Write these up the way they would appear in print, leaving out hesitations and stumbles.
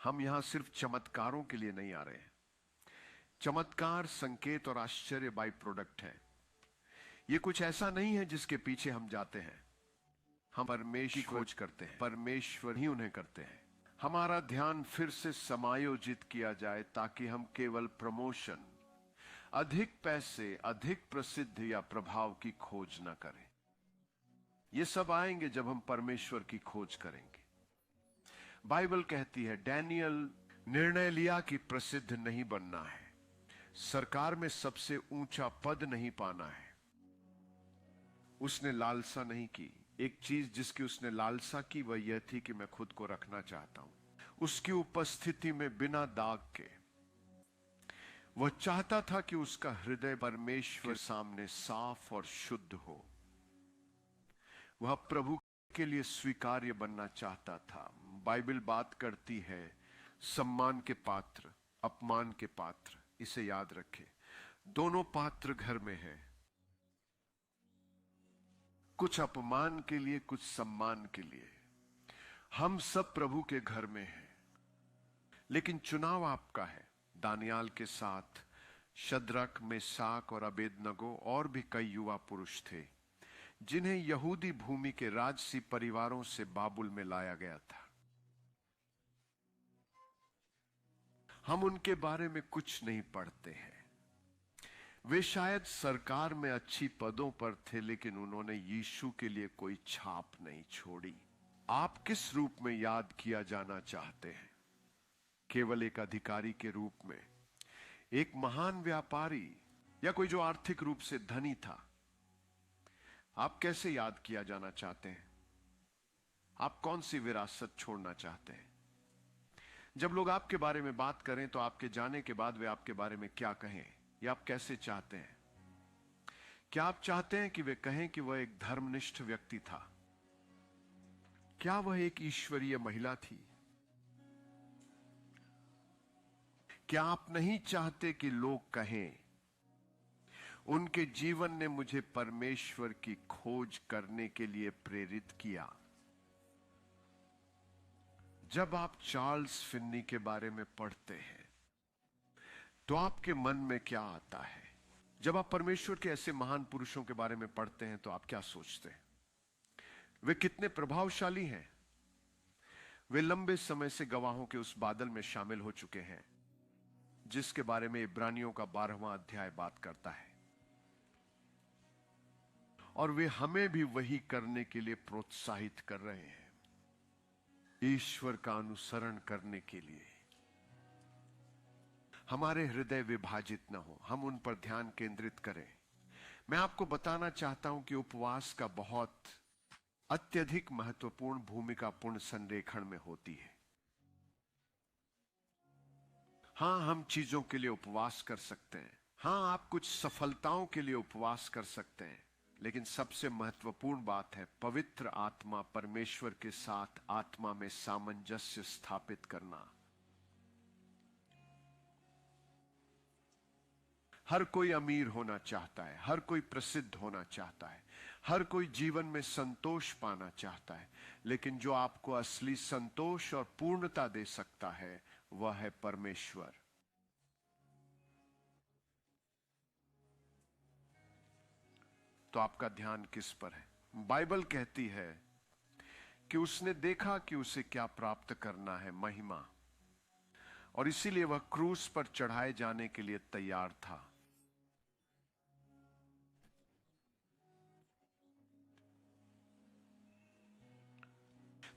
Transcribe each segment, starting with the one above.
हम यहां सिर्फ चमत्कारों के लिए नहीं आ रहे हैं। चमत्कार, संकेत और आश्चर्य बाई प्रोडक्ट है। ये कुछ ऐसा नहीं है जिसके पीछे हम जाते हैं। हम परमेश्वर की खोज करते हैं, परमेश्वर ही उन्हें करते हैं। हमारा ध्यान फिर से समायोजित किया जाए ताकि हम केवल प्रमोशन, अधिक पैसे, अधिक प्रसिद्धि या प्रभाव की खोज न करें। ये सब आएंगे जब हम परमेश्वर की खोज करेंगे। बाइबल कहती है, डैनियल निर्णय लिया कि प्रसिद्ध नहीं बनना है, सरकार में सबसे ऊंचा पद नहीं पाना है। उसने लालसा नहीं की। एक चीज जिसकी उसने लालसा की वह यह थी कि मैं खुद को रखना चाहता हूं उसकी उपस्थिति में बिना दाग के। वह चाहता था कि उसका हृदय परमेश्वर के सामने साफ और शुद्ध हो। वह प्रभु के लिए स्वीकार्य बनना चाहता था। बाइबल बात करती है सम्मान के पात्र, अपमान के पात्र। इसे याद रखें, दोनों पात्र घर में है। कुछ अपमान के लिए, कुछ सम्मान के लिए। हम सब प्रभु के घर में हैं, लेकिन चुनाव आपका है। दानियाल के साथ शद्रक, मेसाक और अबेदनगो और भी कई युवा पुरुष थे जिन्हें यहूदी भूमि के राजसी परिवारों से बाबुल में लाया गया था। हम उनके बारे में कुछ नहीं पढ़ते हैं। वे शायद सरकार में अच्छी पदों पर थे, लेकिन उन्होंने यीशु के लिए कोई छाप नहीं छोड़ी। आप किस रूप में याद किया जाना चाहते हैं? केवल एक अधिकारी के रूप में, एक महान व्यापारी, या कोई जो आर्थिक रूप से धनी था? आप कैसे याद किया जाना चाहते हैं? आप कौन सी विरासत छोड़ना चाहते हैं? जब लोग आपके बारे में बात करें तो आपके जाने के बाद वे आपके बारे में क्या कहें, या आप कैसे चाहते हैं? क्या आप चाहते हैं कि वे कहें कि वह एक धर्मनिष्ठ व्यक्ति था? क्या वह एक ईश्वरीय महिला थी? क्या आप नहीं चाहते कि लोग कहें उनके जीवन ने मुझे परमेश्वर की खोज करने के लिए प्रेरित किया? जब आप चार्ल्स फिन्नी के बारे में पढ़ते हैं तो आपके मन में क्या आता है? जब आप परमेश्वर के ऐसे महान पुरुषों के बारे में पढ़ते हैं तो आप क्या सोचते हैं? वे कितने प्रभावशाली हैं। वे लंबे समय से गवाहों के उस बादल में शामिल हो चुके हैं जिसके बारे में इब्रानियों का 12वां अध्याय बात करता है, और वे हमें भी वही करने के लिए प्रोत्साहित कर रहे हैं, ईश्वर का अनुसरण करने के लिए। हमारे हृदय विभाजित न हो, हम उन पर ध्यान केंद्रित करें। मैं आपको बताना चाहता हूं कि उपवास का बहुत अत्यधिक महत्वपूर्ण भूमिका पुण्य संरेखण में होती है। हां, हम चीजों के लिए उपवास कर सकते हैं। हां, आप कुछ सफलताओं के लिए उपवास कर सकते हैं, लेकिन सबसे महत्वपूर्ण बात है पवित्र आत्मा, परमेश्वर के साथ आत्मा में सामंजस्य स्थापित करना। हर कोई अमीर होना चाहता है, हर कोई प्रसिद्ध होना चाहता है, हर कोई जीवन में संतोष पाना चाहता है, लेकिन जो आपको असली संतोष और पूर्णता दे सकता है वह है परमेश्वर। तो आपका ध्यान किस पर है? बाइबल कहती है कि उसने देखा कि उसे क्या प्राप्त करना है, महिमा, और इसीलिए वह क्रूस पर चढ़ाए जाने के लिए तैयार था।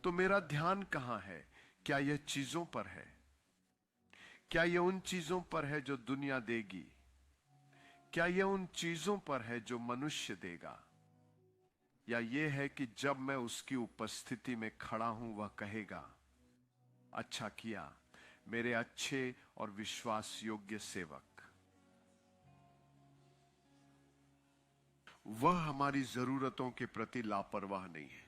तो मेरा ध्यान कहां है? क्या यह चीजों पर है? क्या यह उन चीजों पर है जो दुनिया देगी? क्या यह उन चीजों पर है जो मनुष्य देगा? या यह है कि जब मैं उसकी उपस्थिति में खड़ा हूं वह कहेगा, अच्छा किया मेरे अच्छे और विश्वास योग्य सेवक। वह हमारी जरूरतों के प्रति लापरवाह नहीं है।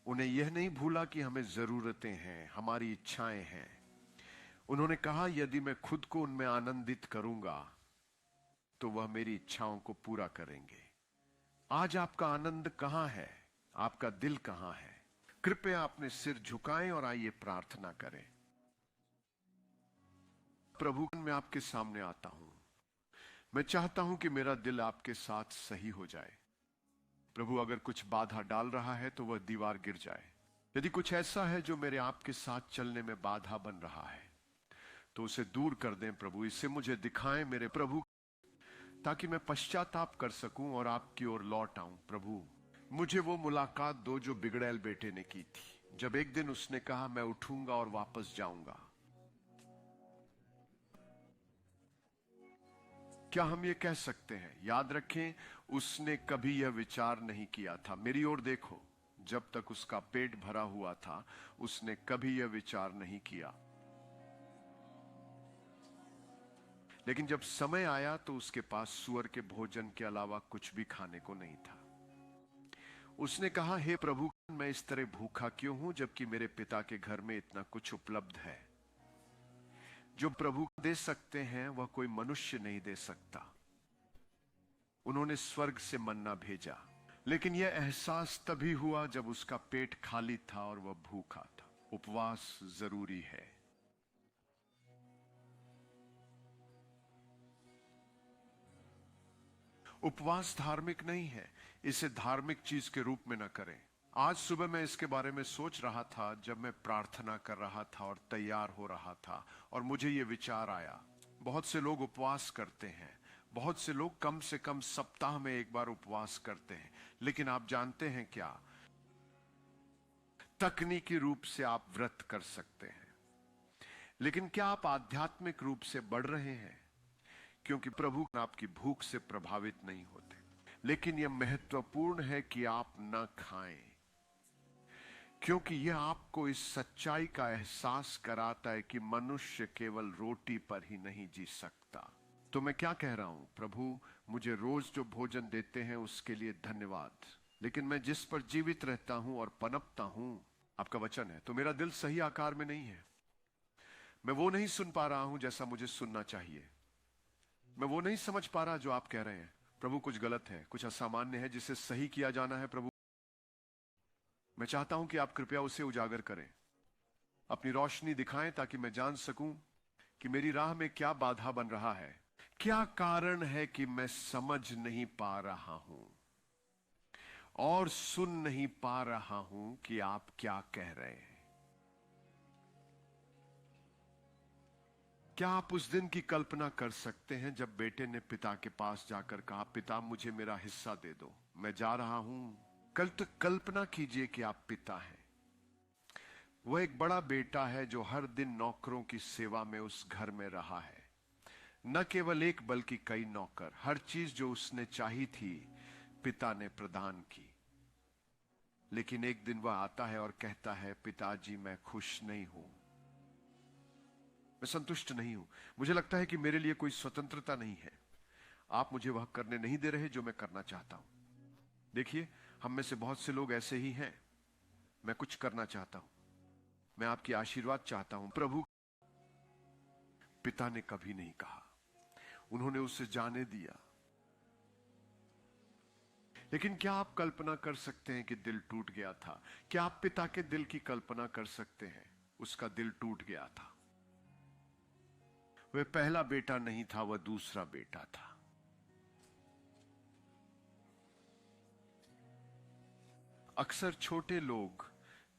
उन्हें यह नहीं भूला कि हमें जरूरतें हैं, हमारी इच्छाएं हैं। उन्होंने कहा, यदि मैं खुद को उनमें आनंदित करूंगा तो वह मेरी इच्छाओं को पूरा करेंगे। आज आपका आनंद कहां है? आपका दिल कहां है? कृपया अपने सिर झुकाएं और आइए प्रार्थना करें। प्रभु, मैं आपके सामने आता हूं। मैं चाहता हूं कि मेरा दिल आपके साथ सही हो जाए। प्रभु, अगर कुछ बाधा डाल रहा है तो वह दीवार गिर जाए। यदि कुछ ऐसा है जो मेरे आपके साथ चलने में बाधा बन रहा है तो उसे दूर कर दें प्रभु। इसे मुझे दिखाएं मेरे प्रभु, ताकि मैं पश्चाताप कर सकूं और आपकी ओर लौट आऊं। प्रभु, मुझे वो मुलाकात दो जो बिगड़ैल बेटे ने की थी, जब एक दिन उसने कहा मैं उठूंगा और वापस जाऊंगा। क्या हम ये कह सकते हैं? याद रखें, उसने कभी यह विचार नहीं किया था। मेरी ओर देखो, जब तक उसका पेट भरा हुआ था उसने कभी यह विचार नहीं किया, लेकिन जब समय आया तो उसके पास सूअर के भोजन के अलावा कुछ भी खाने को नहीं था। उसने कहा, हे प्रभु, मैं इस तरह भूखा क्यों हूं जबकि मेरे पिता के घर में इतना कुछ उपलब्ध है। जो प्रभु दे सकते हैं वह कोई मनुष्य नहीं दे सकता। उन्होंने स्वर्ग से मन्ना भेजा, लेकिन यह एहसास तभी हुआ जब उसका पेट खाली था और वह भूखा था। उपवास जरूरी है। उपवास धार्मिक नहीं है। इसे धार्मिक चीज के रूप में न करें। आज सुबह मैं इसके बारे में सोच रहा था जब मैं प्रार्थना कर रहा था और तैयार हो रहा था, और मुझे यह विचार आया, बहुत से लोग उपवास करते हैं, बहुत से लोग कम से कम सप्ताह में एक बार उपवास करते हैं, लेकिन आप जानते हैं क्या? तकनीकी रूप से आप व्रत कर सकते हैं, लेकिन क्या आप आध्यात्मिक रूप से बढ़ रहे हैं? क्योंकि प्रभु आपकी भूख से प्रभावित नहीं होते, लेकिन यह महत्वपूर्ण है कि आप न खाएं, क्योंकि यह आपको इस सच्चाई का एहसास कराता है कि मनुष्य केवल रोटी पर ही नहीं जी सकता। तो मैं क्या कह रहा हूं? प्रभु, मुझे रोज जो भोजन देते हैं उसके लिए धन्यवाद, लेकिन मैं जिस पर जीवित रहता हूं और पनपता हूं, आपका वचन है, तो मेरा दिल सही आकार में नहीं है। मैं वो नहीं सुन पा रहा हूं जैसा मुझे सुनना चाहिए। मैं वो नहीं समझ पा रहा जो आप कह रहे हैं। प्रभु, कुछ गलत है, कुछ असामान्य है जिसे सही किया जाना है। प्रभु, मैं चाहता हूं कि आप कृपया उसे उजागर करें, अपनी रोशनी दिखाएं, ताकि मैं जान सकूं कि मेरी राह में क्या बाधा बन रहा है, क्या कारण है कि मैं समझ नहीं पा रहा हूं और सुन नहीं पा रहा हूं कि आप क्या कह रहे हैं। क्या आप उस दिन की कल्पना कर सकते हैं जब बेटे ने पिता के पास जाकर कहा, पिता, मुझे मेरा हिस्सा दे दो, मैं जा रहा हूं। कल तो कल्पना कीजिए कि आप पिता हैं। वह एक बड़ा बेटा है जो हर दिन नौकरों की सेवा में उस घर में रहा है। न केवल एक बल्कि कई नौकर। हर चीज जो उसने चाही थी पिता ने प्रदान की। लेकिन एक दिन वह आता है और कहता है, पिताजी, मैं खुश नहीं हूं, मैं संतुष्ट नहीं हूं। मुझे लगता है कि मेरे लिए कोई स्वतंत्रता नहीं है। आप मुझे वह करने नहीं दे रहे जो मैं करना चाहता हूं। देखिए, हम में से बहुत से लोग ऐसे ही हैं। मैं कुछ करना चाहता हूं, मैं आपकी आशीर्वाद चाहता हूं। प्रभु, पिता ने कभी नहीं कहा, उन्होंने उसे जाने दिया। लेकिन क्या आप कल्पना कर सकते हैं कि दिल टूट गया था? क्या आप पिता के दिल की कल्पना कर सकते हैं? उसका दिल टूट गया था। वह पहला बेटा नहीं था, वह दूसरा बेटा था। अक्सर छोटे लोग,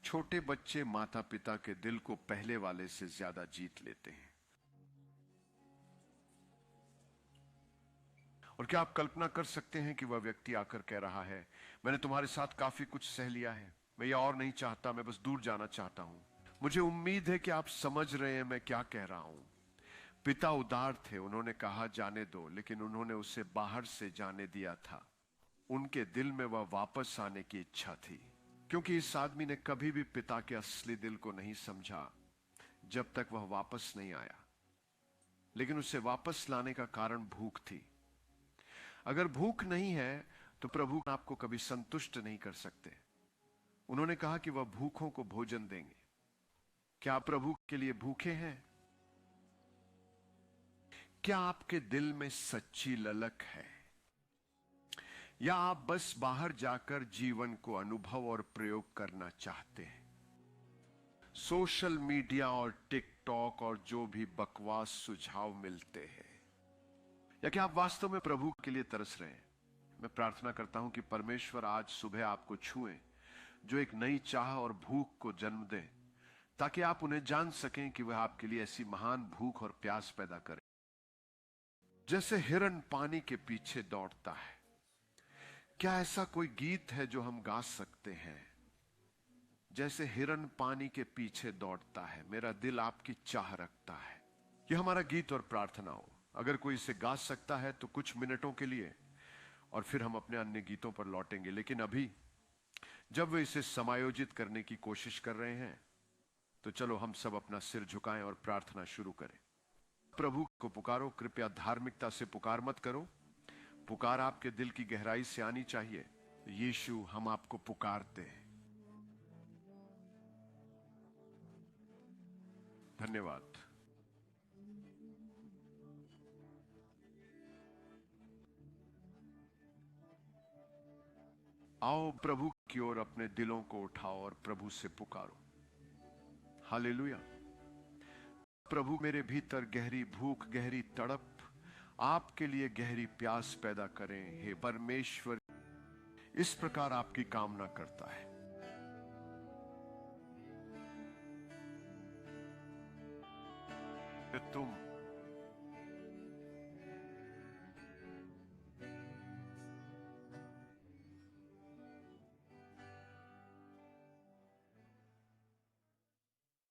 छोटे बच्चे माता पिता के दिल को पहले वाले से ज्यादा जीत लेते हैं। और क्या आप कल्पना कर सकते हैं कि वह व्यक्ति आकर कह रहा है, मैंने तुम्हारे साथ काफी कुछ सह लिया है, मैं यह और नहीं चाहता, मैं बस दूर जाना चाहता हूं। मुझे उम्मीद है कि आप समझ रहे हैं मैं क्या कह रहा हूं। पिता उदार थे, उन्होंने कहा जाने दो, लेकिन उन्होंने उसे बाहर से जाने दिया था। उनके दिल में वह वापस आने की इच्छा थी, क्योंकि इस आदमी ने कभी भी पिता के असली दिल को नहीं समझा जब तक वह वापस नहीं आया। लेकिन उसे वापस लाने का कारण भूख थी। अगर भूख नहीं है तो प्रभु आपको कभी संतुष्ट नहीं कर सकते। उन्होंने कहा कि वह भूखों को भोजन देंगे। क्या आप प्रभु के लिए भूखे हैं? क्या आपके दिल में सच्ची ललक है, या आप बस बाहर जाकर जीवन को अनुभव और प्रयोग करना चाहते हैं? सोशल मीडिया और टिकटॉक और जो भी बकवास सुझाव मिलते हैं, या कि आप वास्तव में प्रभु के लिए तरस रहे हैं। मैं प्रार्थना करता हूं कि परमेश्वर आज सुबह आपको छुए, जो एक नई चाह और भूख को जन्म दे, ताकि आप उन्हें जान सकें कि वह आपके लिए ऐसी महान भूख और प्यास पैदा करे। जैसे हिरन पानी के पीछे दौड़ता है, क्या ऐसा कोई गीत है जो हम गा सकते हैं? जैसे हिरन पानी के पीछे दौड़ता है, मेरा दिल आपकी चाह रखता है। यह हमारा गीत और प्रार्थना हो। अगर कोई इसे गा सकता है तो कुछ मिनटों के लिए, और फिर हम अपने अन्य गीतों पर लौटेंगे। लेकिन अभी जब वे इसे समायोजित करने की कोशिश कर रहे हैं, तो चलो हम सब अपना सिर झुकाएं और प्रार्थना शुरू करें। प्रभु को पुकारो, कृपया धार्मिकता से पुकार मत करो। पुकार आपके दिल की गहराई से आनी चाहिए। यीशु, हम आपको पुकारते हैं। धन्यवाद। आओ प्रभु की ओर अपने दिलों को उठाओ और प्रभु से पुकारो। हालेलुया। प्रभु, मेरे भीतर गहरी भूख, गहरी तड़प, आपके लिए गहरी प्यास पैदा करें। हे परमेश्वर, इस प्रकार आपकी कामना करता है। तुम